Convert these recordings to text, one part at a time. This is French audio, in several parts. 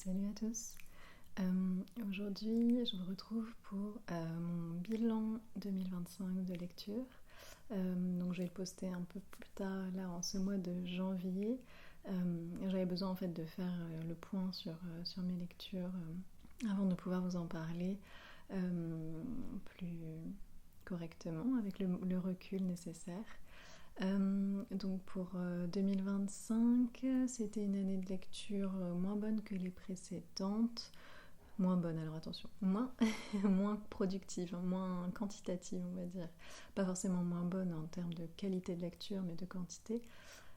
Salut à tous. Aujourd'hui, je vous retrouve pour mon bilan 2025 de lecture. Donc, je vais le poster un peu plus tard, là, en ce mois de janvier. J'avais besoin en fait de faire le point sur mes lectures avant de pouvoir vous en parler plus correctement, avec le recul nécessaire. Donc pour 2025, c'était une année de lecture moins bonne que les précédentes. Moins bonne, alors attention, moins productive, moins quantitative, on va dire. Pas forcément moins bonne en termes de qualité de lecture, mais de quantité.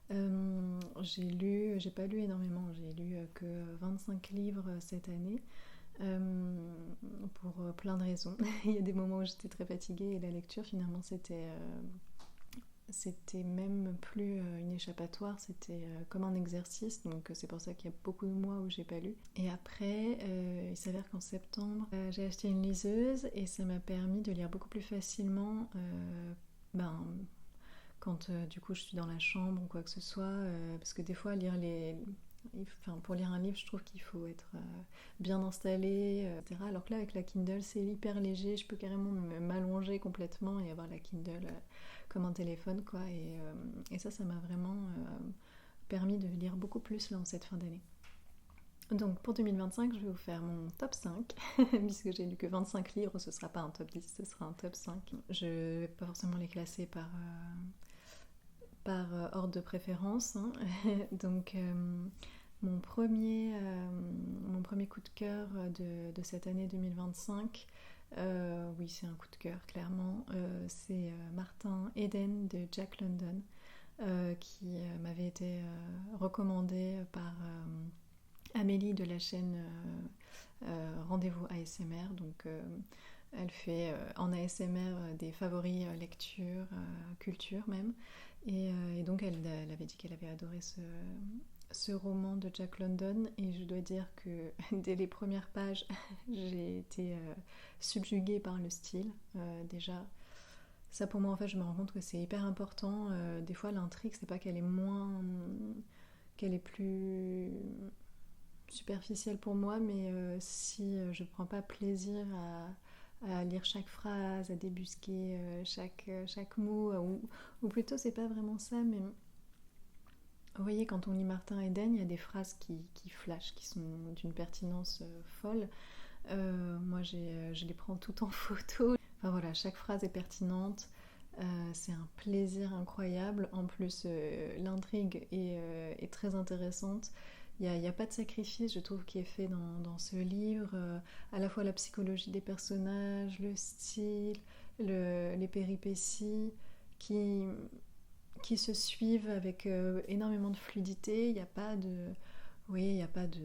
J'ai pas lu énormément, j'ai lu que 25 livres cette année. Pour plein de raisons. Il y a des moments où j'étais très fatiguée et la lecture finalement c'était même plus une échappatoire, c'était comme un exercice, donc c'est pour ça qu'il y a beaucoup de mois où j'ai pas lu. Et après, il s'avère qu'en septembre, j'ai acheté une liseuse et ça m'a permis de lire beaucoup plus facilement quand du coup je suis dans la chambre ou quoi que ce soit, parce que des fois pour lire un livre, je trouve qu'il faut être bien installé, etc. Alors que là, avec la Kindle, c'est hyper léger, je peux carrément m'allonger complètement et avoir la Kindle comme un téléphone, quoi. Et ça m'a vraiment permis de lire beaucoup plus là en cette fin d'année. Donc pour 2025, je vais vous faire mon top 5, puisque j'ai lu que 25 livres, ce sera pas un top 10, ce sera un top 5. Je vais pas forcément les classer par ordre de préférence, hein. Donc mon premier coup de cœur de cette année 2025, oui, c'est un coup de cœur, clairement. C'est Martin Eden de Jack London, qui m'avait été recommandé par Amélie de la chaîne Rendez-vous ASMR. Donc, elle fait en ASMR des favoris lecture, culture même. Et donc, elle avait dit qu'elle avait adoré ce roman de Jack London, et je dois dire que dès les premières pages, j'ai été subjuguée par le style. Déjà, ça pour moi, en fait, je me rends compte que c'est hyper important. Des fois, l'intrigue, c'est pas qu'elle est plus superficielle pour moi, mais si je prends pas plaisir à lire chaque phrase, à débusquer chaque mot, ou plutôt, c'est pas vraiment ça, mais vous voyez, quand on lit Martin Eden, il y a des phrases qui flashent, qui sont d'une pertinence folle. Moi, je les prends toutes en photo. Enfin voilà, chaque phrase est pertinente. C'est un plaisir incroyable. En plus, l'intrigue est très intéressante. Il n'y a pas de sacrifice, je trouve, qui est fait dans ce livre. À la fois la psychologie des personnages, le style, les péripéties qui se suivent avec énormément de fluidité. Il n'y a pas de... Oui, il n'y a pas de...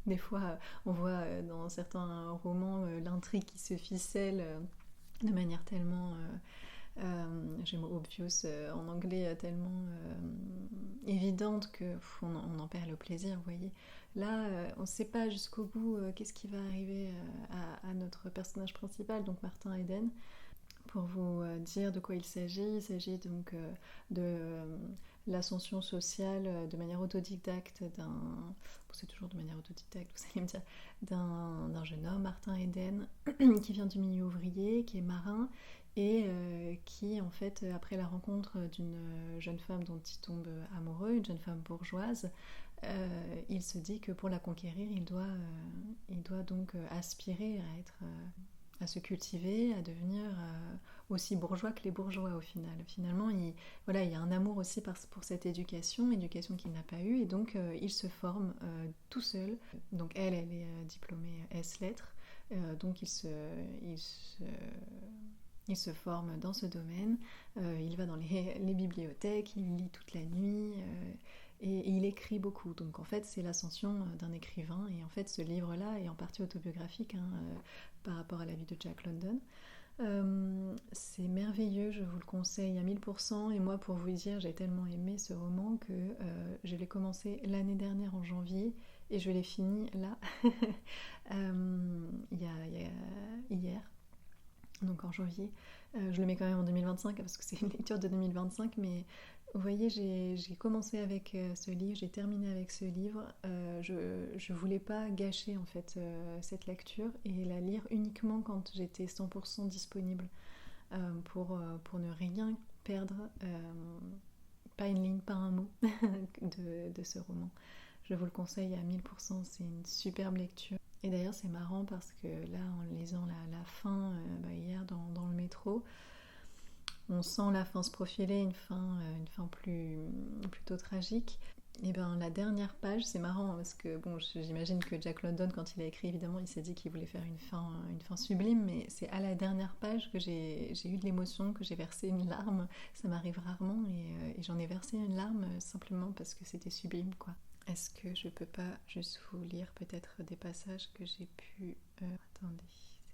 Des fois, on voit dans certains romans l'intrigue qui se ficelle de manière tellement... j'ai le mot obvious en anglais, tellement évidente que on en perd le plaisir, vous voyez. Là, on ne sait pas jusqu'au bout qu'est-ce qui va arriver à notre personnage principal, donc Martin Eden. Pour vous dire de quoi il s'agit donc de l'ascension sociale de manière autodidacte c'est toujours de manière autodidacte, vous allez me dire, d'un jeune homme, Martin Eden, qui vient du milieu ouvrier, qui est marin, et qui, en fait, après la rencontre d'une jeune femme dont il tombe amoureux, une jeune femme bourgeoise, il se dit que pour la conquérir, il doit donc aspirer à se cultiver, à devenir aussi bourgeois que les bourgeois au final. Finalement, il y a un amour aussi pour cette éducation qu'il n'a pas eue, et donc il se forme tout seul. Donc elle est diplômée S-lettres, donc il se forme dans ce domaine, il va dans les bibliothèques, il lit toute la nuit, et il écrit beaucoup. Donc en fait, c'est l'ascension d'un écrivain, et en fait, ce livre-là est en partie autobiographique, hein, par rapport à la vie de Jack London. C'est merveilleux, je vous le conseille à 1000%, et moi, pour vous dire, j'ai tellement aimé ce roman que je l'ai commencé l'année dernière en janvier, et je l'ai fini là, hier, donc en janvier. Je le mets quand même en 2025 parce que c'est une lecture de 2025, mais Vous voyez, j'ai commencé avec ce livre, j'ai terminé avec ce livre. Je voulais pas gâcher en fait cette lecture et la lire uniquement quand j'étais 100% disponible pour ne rien perdre, pas une ligne, pas un mot de ce roman. Je vous le conseille à 1000%, c'est une superbe lecture. Et d'ailleurs c'est marrant parce que là en lisant la fin hier dans le métro, on sent la fin se profiler, une fin plutôt tragique. Et bien la dernière page, c'est marrant parce que bon, j'imagine que Jack London, quand il a écrit, évidemment, il s'est dit qu'il voulait faire une fin sublime, mais c'est à la dernière page que j'ai eu de l'émotion, que j'ai versé une larme. Ça m'arrive rarement et j'en ai versé une larme simplement parce que c'était sublime, quoi. Est-ce que je peux pas juste vous lire peut-être des passages que j'ai pu... attendez,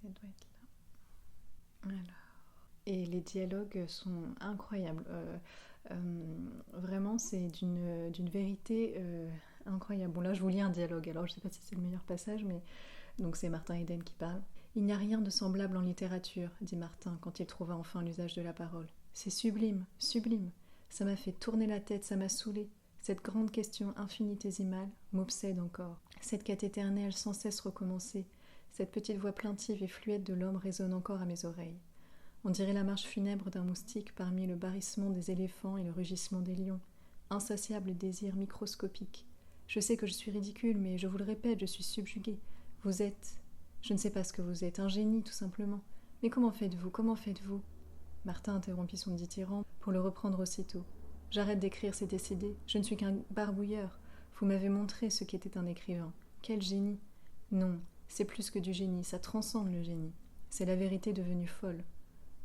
ça doit être là. Voilà. Et les dialogues sont incroyables. Vraiment, c'est d'une vérité incroyable. Bon, là, je vous lis un dialogue, alors je sais pas si c'est le meilleur passage, mais donc c'est Martin Eden qui parle. Il n'y a rien de semblable en littérature, dit Martin quand il trouva enfin l'usage de la parole. C'est sublime, sublime. Ça m'a fait tourner la tête, ça m'a saoulé. Cette grande question infinitésimale m'obsède encore. Cette quête éternelle sans cesse recommencée, cette petite voix plaintive et fluette de l'homme résonne encore à mes oreilles. On dirait la marche funèbre d'un moustique parmi le barrissement des éléphants et le rugissement des lions. Insatiable désir microscopique. Je sais que je suis ridicule, mais je vous le répète, je suis subjuguée. Vous êtes... Je ne sais pas ce que vous êtes, un génie tout simplement. Mais comment faites-vous? Comment faites-vous? Martin interrompit son dithyrambe pour le reprendre aussitôt. J'arrête d'écrire, c'est décidé. Je ne suis qu'un barbouilleur. Vous m'avez montré ce qu'était un écrivain. Quel génie! Non, c'est plus que du génie, ça transcende le génie. C'est la vérité devenue folle.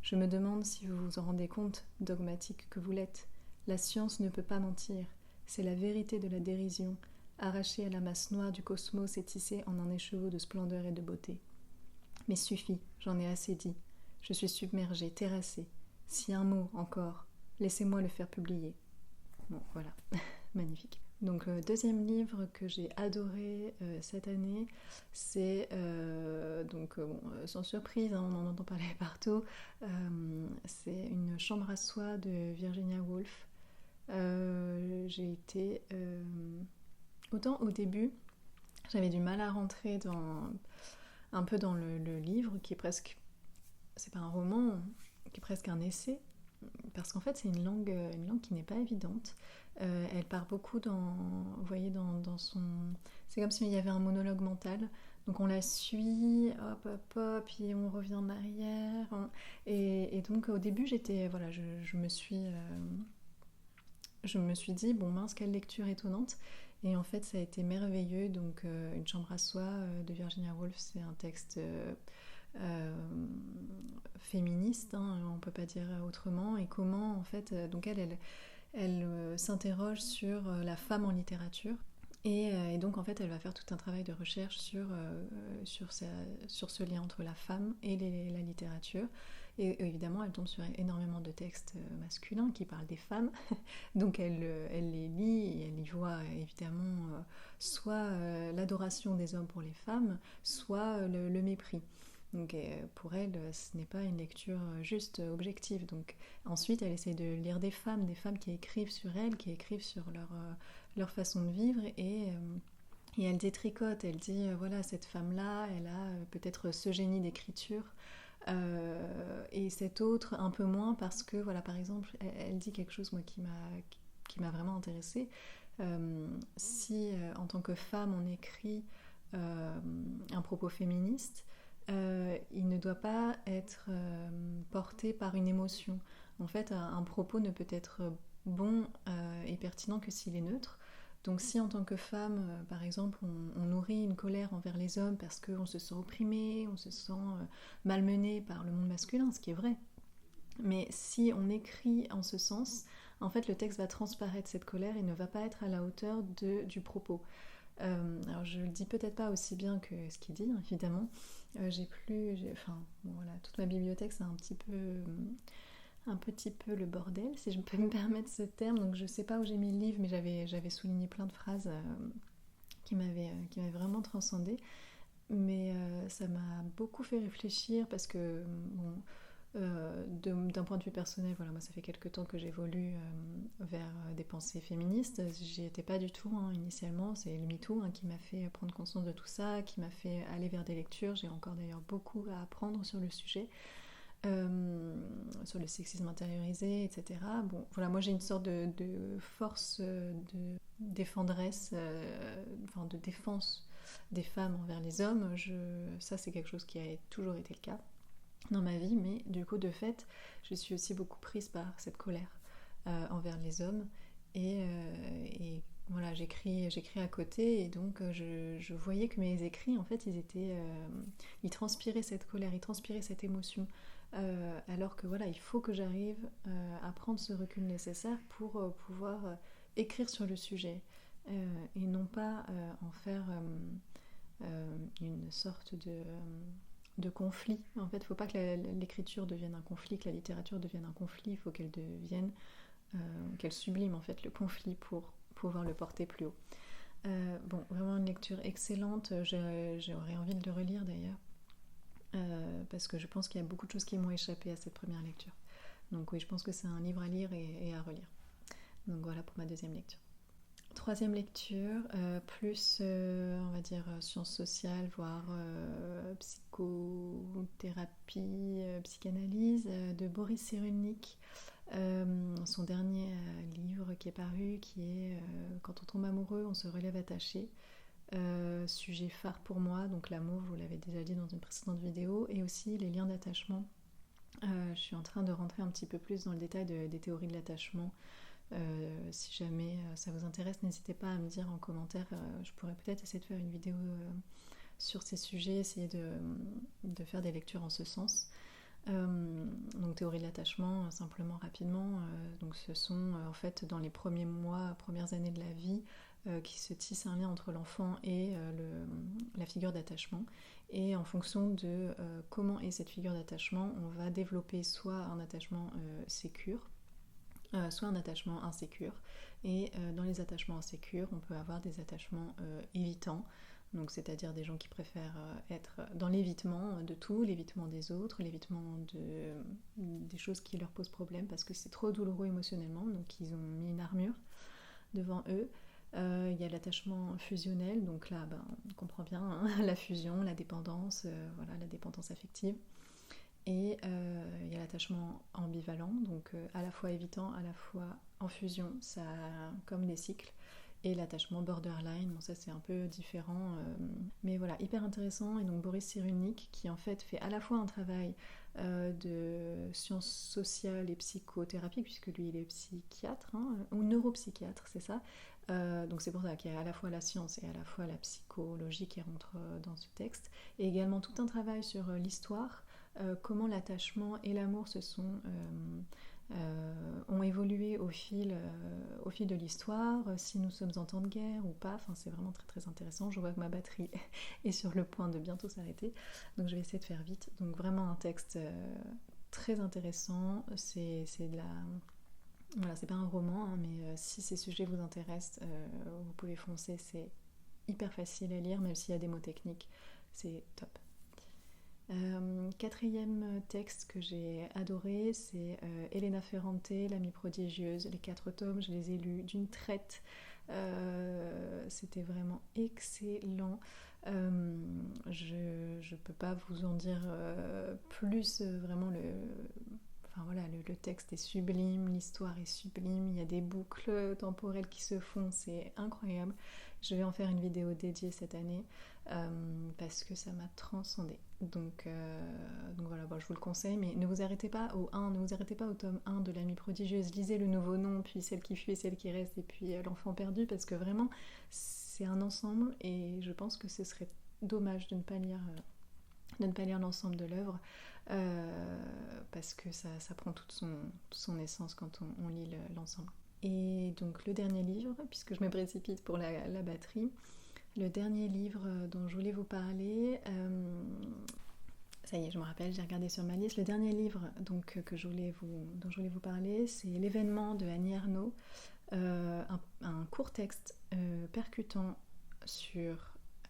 Je me demande si vous vous en rendez compte, dogmatique que vous l'êtes. La science ne peut pas mentir. C'est la vérité de la dérision, arrachée à la masse noire du cosmos et tissée en un écheveau de splendeur et de beauté. Mais suffit, j'en ai assez dit. Je suis submergée, terrassée. Si un mot encore, laissez-moi le faire publier. Bon, voilà, magnifique. Donc le deuxième livre que j'ai adoré cette année, c'est sans surprise, hein, on en entend parler partout, c'est Une chambre à soi de Virginia Woolf. J'ai été autant au début, j'avais du mal à rentrer un peu dans le livre qui est presque, c'est pas un roman, qui est presque un essai. Parce qu'en fait, c'est une langue qui n'est pas évidente. Elle part beaucoup vous voyez, dans son... C'est comme s'il y avait un monologue mental. Donc on la suit, hop, hop, hop, puis on revient en arrière. Et donc au début, voilà, je me suis dit, bon mince, quelle lecture étonnante. Et en fait, ça a été merveilleux. Donc Une chambre à soi de Virginia Woolf, c'est un texte... féministe, hein, on peut pas dire autrement, et comment en fait, donc elle s'interroge sur la femme en littérature, et donc en fait elle va faire tout un travail de recherche sur ce lien entre la femme et la littérature, et évidemment elle tombe sur énormément de textes masculins qui parlent des femmes, donc elle les lit et elle y voit évidemment soit l'adoration des hommes pour les femmes, soit le mépris. Donc pour elle, ce n'est pas une lecture juste objective. Donc ensuite, elle essaie de lire des femmes qui écrivent sur elle, qui écrivent sur leur façon de vivre, et elle détricote. Elle dit voilà, cette femme-là, elle a peut-être ce génie d'écriture, et cette autre un peu moins, parce que voilà, par exemple, elle dit quelque chose moi qui m'a vraiment intéressée. Si en tant que femme on écrit un propos féministe, il ne doit pas être porté par une émotion. En fait, un propos ne peut être bon et pertinent que s'il est neutre. Donc si en tant que femme, par exemple, on nourrit une colère envers les hommes parce qu'on se sent opprimé, on se sent malmené par le monde masculin, ce qui est vrai, mais si on écrit en ce sens, en fait le texte va transparaître cette colère et ne va pas être à la hauteur du propos. Alors je le dis peut-être pas aussi bien que ce qu'il dit, évidemment. Voilà, toute ma bibliothèque c'est un petit peu le bordel, si je peux me permettre ce terme. Donc je sais pas où j'ai mis le livre, mais j'avais souligné plein de phrases qui m'avaient vraiment transcendée. Mais ça m'a beaucoup fait réfléchir parce que bon, D'un point de vue personnel, voilà, moi ça fait quelques temps que j'évolue vers des pensées féministes. J'y étais pas du tout initialement, c'est le MeToo qui m'a fait prendre conscience de tout ça, qui m'a fait aller vers des lectures. J'ai encore d'ailleurs beaucoup à apprendre sur le sujet, sur le sexisme intériorisé, etc. Bon, voilà, moi j'ai une sorte de force de défendresse, enfin de défense des femmes envers les hommes. Ça c'est quelque chose qui a toujours été le cas dans ma vie, mais du coup de fait je suis aussi beaucoup prise par cette colère envers les hommes et voilà, j'écris à côté et donc je voyais que mes écrits en fait ils transpiraient cette colère, ils transpiraient cette émotion, alors que voilà, il faut que j'arrive à prendre ce recul nécessaire pour pouvoir écrire sur le sujet et non pas en faire une sorte de conflit. En fait, il ne faut pas que l'écriture devienne un conflit, que la littérature devienne un conflit, il faut qu'elle sublime en fait le conflit pour pouvoir le porter plus haut. Bon, vraiment une lecture excellente, j'aurais envie de le relire d'ailleurs, parce que je pense qu'il y a beaucoup de choses qui m'ont échappé à cette première lecture. Donc oui, je pense que c'est un livre à lire et à relire. Donc voilà pour ma deuxième lecture. Troisième lecture, plus on va dire sciences sociales, voire psychothérapie, psychanalyse, de Boris Cyrulnik. Son dernier livre qui est paru, qui est Quand on tombe amoureux, on se relève attaché. Sujet phare pour moi, donc l'amour, je vous l'avais déjà dit dans une précédente vidéo, et aussi les liens d'attachement. Je suis en train de rentrer un petit peu plus dans le détail des théories de l'attachement. Si jamais ça vous intéresse, n'hésitez pas à me dire en commentaire. Je pourrais peut-être essayer de faire une vidéo sur ces sujets, essayer de faire des lectures en ce sens. Donc théorie de l'attachement, simplement rapidement, donc ce sont en fait dans les premiers mois, premières années de la vie qui se tisse un lien entre l'enfant et la figure d'attachement, et en fonction de comment est cette figure d'attachement, on va développer soit un attachement sécure, soit un attachement insécure, et dans les attachements insécures on peut avoir des attachements évitants, donc c'est-à-dire des gens qui préfèrent être dans l'évitement de tout, l'évitement des autres, l'évitement des choses qui leur posent problème parce que c'est trop douloureux émotionnellement, donc ils ont mis une armure devant eux. Il y a l'attachement fusionnel, donc là on comprend bien la fusion, la dépendance, voilà, la dépendance affective. Et il y a l'attachement ambivalent, donc à la fois évitant, à la fois en fusion, ça, comme les cycles. Et l'attachement borderline, bon ça c'est un peu différent, mais voilà, hyper intéressant. Et donc Boris Cyrulnik qui en fait fait à la fois un travail de sciences sociales et psychothérapie, puisque lui il est psychiatre, ou neuropsychiatre, c'est ça. Donc c'est pour ça qu'il y a à la fois la science et à la fois la psychologie qui rentre dans ce texte. Et également tout un travail sur l'histoire, comment l'attachement et l'amour ont évolué au fil de l'histoire, si nous sommes en temps de guerre ou pas. Enfin, c'est vraiment très très intéressant. Je vois que ma batterie est sur le point de bientôt s'arrêter, donc je vais essayer de faire vite. Donc vraiment un texte très intéressant. C'est de la... Voilà, c'est pas un roman, mais si ces sujets vous intéressent, vous pouvez foncer. C'est hyper facile à lire, même s'il y a des mots techniques. C'est top. Quatrième texte que j'ai adoré, c'est Elena Ferrante, L'amie prodigieuse. Les 4 tomes, je les ai lus d'une traite. C'était vraiment excellent. Je peux pas vous en dire plus. Vraiment, enfin, voilà, le texte est sublime, l'histoire est sublime, il y a des boucles temporelles qui se font, c'est incroyable. Je vais en faire une vidéo dédiée cette année parce que ça m'a transcendée. Donc voilà, bon, je vous le conseille, mais ne vous arrêtez pas au 1, ne vous arrêtez pas au tome 1 de L'amie prodigieuse, lisez Le nouveau nom, puis Celle qui fuit, Celle qui reste, et puis L'enfant perdu, parce que vraiment c'est un ensemble et je pense que ce serait dommage de ne pas lire l'ensemble de l'œuvre, parce que ça prend toute son essence quand on lit l'ensemble. Et donc le dernier livre, puisque je me précipite pour la batterie, le dernier livre dont je voulais vous parler, ça y est, je me rappelle, j'ai regardé sur ma liste. Le dernier livre donc, dont je voulais vous parler, c'est L'événement de Annie Ernaux, un court texte percutant sur...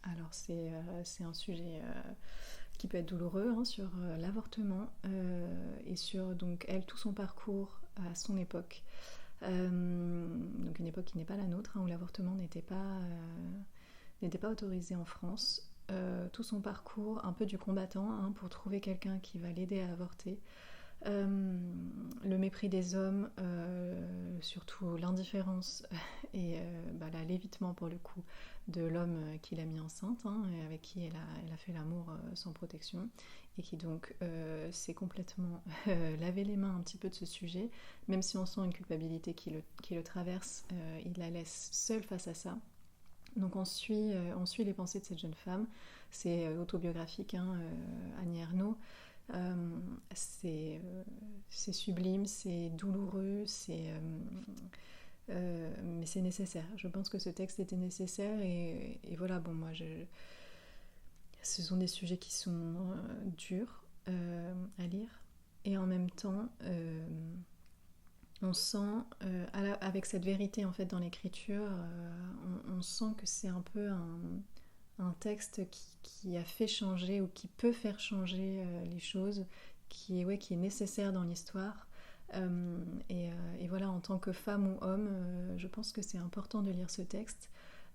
Alors c'est un sujet qui peut être douloureux, hein, sur l'avortement et sur donc elle, tout son parcours à son époque. Donc une époque qui n'est pas la nôtre, hein, où l'avortement n'était pas autorisé en France. Tout son parcours, un peu du combattant, hein, pour trouver quelqu'un qui va l'aider à avorter. Le mépris des hommes, surtout l'indifférence et l'évitement pour le coup de l'homme qui l'a mis enceinte, hein, et avec qui elle a fait l'amour sans protection, et qui donc s'est complètement lavé les mains un petit peu de ce sujet, même si on sent une culpabilité qui le traverse, il la laisse seule face à ça. Donc on suit les pensées de cette jeune femme, c'est autobiographique, hein, Annie Ernaux. C'est sublime, c'est douloureux, mais c'est nécessaire. Je pense que ce texte était nécessaire et voilà, bon, ce sont des sujets qui sont durs à lire et en même temps, on sent, avec cette vérité en fait dans l'écriture, on sent que c'est un peu un texte qui a fait changer ou qui peut faire changer les choses, qui est nécessaire dans l'histoire. Et voilà, en tant que femme ou homme, je pense que c'est important de lire ce texte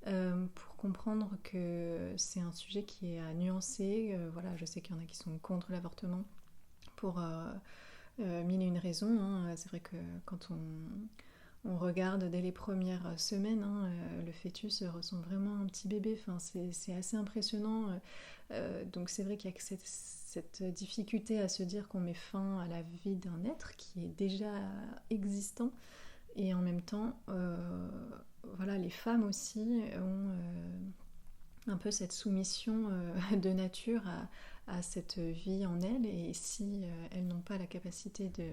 pour comprendre que c'est un sujet qui est à nuancer. Voilà, je sais qu'il y en a qui sont contre l'avortement pour mille et une raisons, hein. C'est vrai que quand on regarde dès les premières semaines, hein, le fœtus ressemble vraiment à un petit bébé, enfin, c'est assez impressionnant. Donc c'est vrai qu'il y a cette difficulté à se dire qu'on met fin à la vie d'un être qui est déjà existant, et en même temps, voilà, les femmes aussi ont un peu cette soumission de nature à cette vie en elles, et si elles n'ont pas la capacité de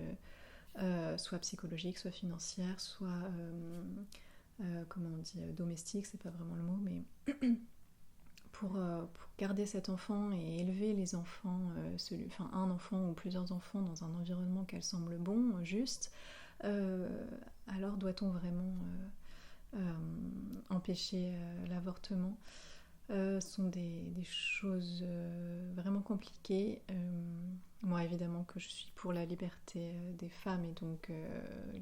soit psychologique, soit financière, soit comment on dit, domestique, c'est pas vraiment le mot, mais pour garder cet enfant et élever les enfants, un enfant ou plusieurs enfants dans un environnement qu'elle semble bon, juste, alors doit-on vraiment empêcher l'avortement? Sont des choses vraiment compliquées. Moi, évidemment, que je suis pour la liberté des femmes, et donc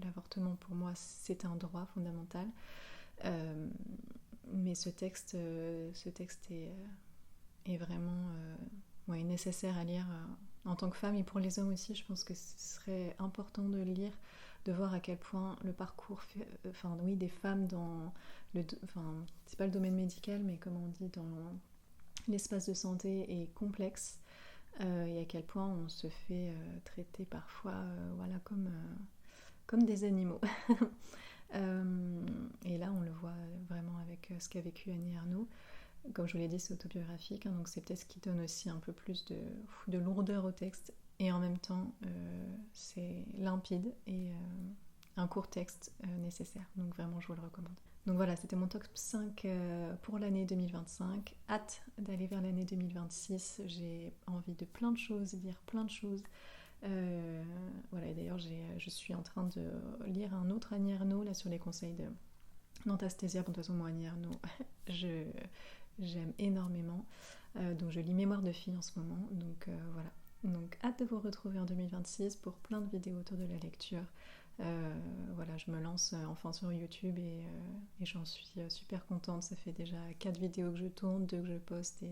l'avortement, pour moi, c'est un droit fondamental. Mais ce texte est vraiment nécessaire à lire en tant que femme, et pour les hommes aussi. Je pense que ce serait important de le lire, de voir à quel point le parcours des femmes dans c'est pas le domaine médical, mais comme on dit, dans l'espace de santé est complexe, et à quel point on se fait traiter parfois comme des animaux. Et là on le voit vraiment avec ce qu'a vécu Annie Ernaux. Comme je vous l'ai dit, c'est autobiographique, hein, donc c'est peut-être ce qui donne aussi un peu plus de lourdeur au texte, et en même temps c'est limpide et un court texte nécessaire, donc vraiment je vous le recommande. Donc voilà, c'était mon top 5 pour l'année 2025. Hâte d'aller vers l'année 2026, j'ai envie de plein de choses, lire plein de choses. Voilà, et d'ailleurs je suis en train de lire un autre Annie Ernaux là, sur les conseils d'Anasthésia. Bon, de toute façon, moi Annie Ernaux, j'aime énormément. Donc je lis Mémoire de fille en ce moment, donc voilà. Donc hâte de vous retrouver en 2026 pour plein de vidéos autour de la lecture. Voilà, je me lance enfin sur YouTube, et j'en suis super contente. Ça fait déjà 4 vidéos que je tourne, 2 que je poste,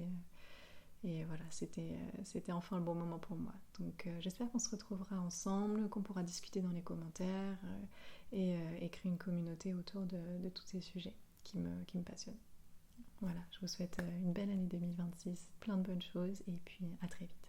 et voilà, c'était enfin le bon moment pour moi. Donc j'espère qu'on se retrouvera ensemble, qu'on pourra discuter dans les commentaires et créer une communauté autour de tous ces sujets qui me passionnent. Voilà, je vous souhaite une belle année 2026, plein de bonnes choses, et puis à très vite.